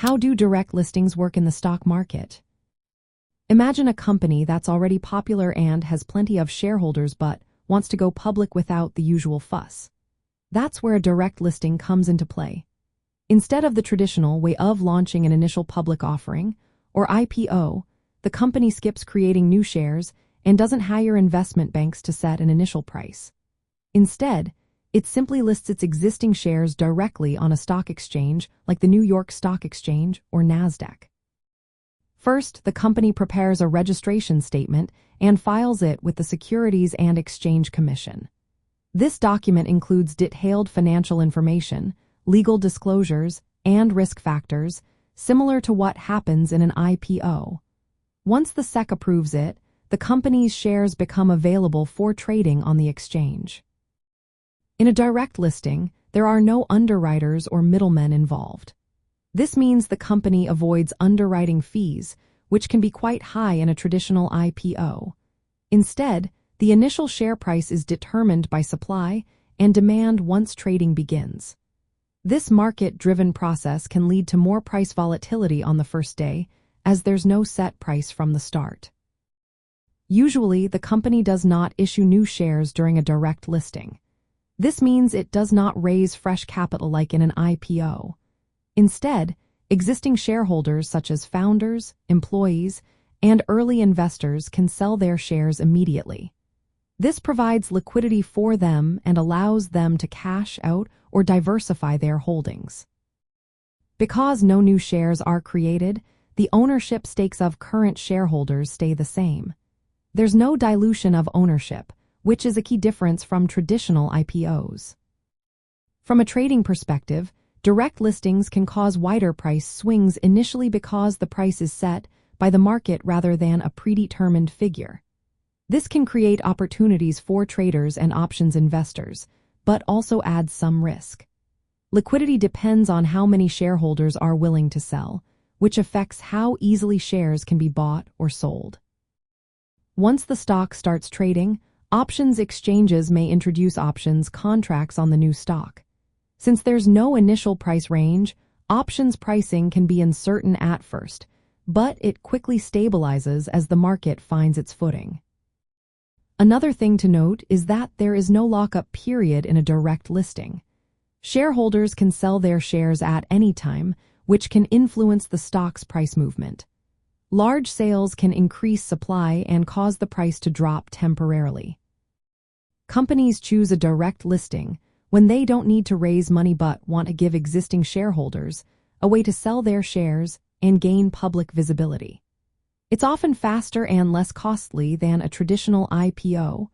How do direct listings work in the stock market? Imagine a company that's already popular and has plenty of shareholders but wants to go public without the usual fuss. That's where a direct listing comes into play. Instead of the traditional way of launching an initial public offering, or IPO, the company skips creating new shares and doesn't hire investment banks to set an initial price. Instead, it simply lists its existing shares directly on a stock exchange like the New York Stock Exchange or NASDAQ. First, the company prepares a registration statement and files it with the Securities and Exchange Commission. This document includes detailed financial information, legal disclosures, and risk factors, similar to what happens in an IPO. Once the SEC approves it, the company's shares become available for trading on the exchange. In a direct listing, there are no underwriters or middlemen involved. This means the company avoids underwriting fees, which can be quite high in a traditional IPO. Instead, the initial share price is determined by supply and demand once trading begins. This market-driven process can lead to more price volatility on the first day, as there's no set price from the start. Usually, the company does not issue new shares during a direct listing. This means it does not raise fresh capital like in an IPO. Instead, existing shareholders such as founders, employees, and early investors can sell their shares immediately. This provides liquidity for them and allows them to cash out or diversify their holdings. Because no new shares are created, the ownership stakes of current shareholders stay the same. There's no dilution of ownership, which is a key difference from traditional IPOs. From a trading perspective, direct listings can cause wider price swings initially because the price is set by the market rather than a predetermined figure. This can create opportunities for traders and options investors, but also adds some risk. Liquidity depends on how many shareholders are willing to sell, which affects how easily shares can be bought or sold. Once the stock starts trading, options exchanges may introduce options contracts on the new stock. Since there's no initial price range, options pricing can be uncertain at first, but it quickly stabilizes as the market finds its footing. Another thing to note is that there is no lockup period in a direct listing. Shareholders can sell their shares at any time, which can influence the stock's price movement. Large sales can increase supply and cause the price to drop temporarily. Companies choose a direct listing when they don't need to raise money but want to give existing shareholders a way to sell their shares and gain public visibility. It's often faster and less costly than a traditional IPO,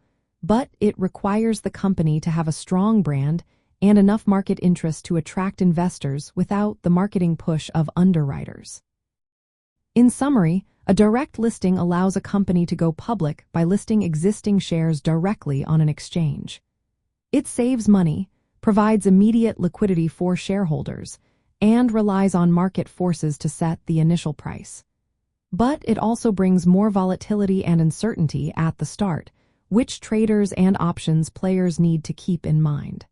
but it requires the company to have a strong brand and enough market interest to attract investors without the marketing push of underwriters. In summary, a direct listing allows a company to go public by listing existing shares directly on an exchange. It saves money, provides immediate liquidity for shareholders, and relies on market forces to set the initial price. But it also brings more volatility and uncertainty at the start, which traders and options players need to keep in mind.